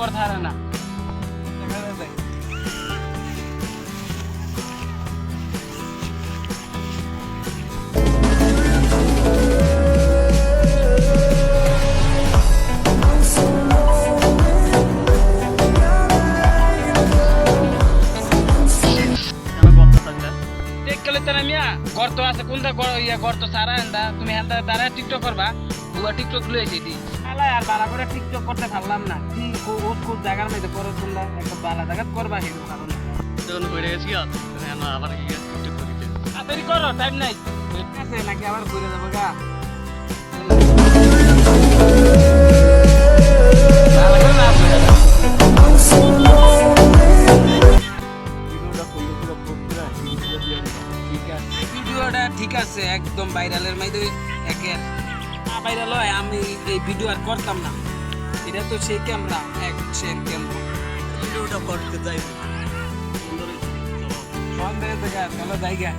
পর ছাড়ে না দেখা যায় গর্ত আছে কোনটা গর্ত সারা হেন্দা তুমি হেন্দা তারা টিকটক করবা বুয়া টিকটক লয়ে যেতি আলা আর বালা করে টিকটক করতে পারলাম না কি কোন জায়গার মধ্যে করো তোমরা একটা বালা জায়গা করবা হেরো কারণ যখন হয়ে গেছি তুমি আবার টিকটক করিতে তাড়াতাড়ি করো টাইম নাই ঠিক আছে নাকি আবার ঘুরে যাবো গা ভিডিওটা ঠিক আছে একদম ভাইরালের মধ্যে একের ভাইরাল হয় আমি এই ভিডিও আর করতাম না এটা তো সেই ক্যামেরা অ্যাকশন ক্যামেরা ভিডিওটা করতে যাই সন্দেহ দেখা চলো জায়গা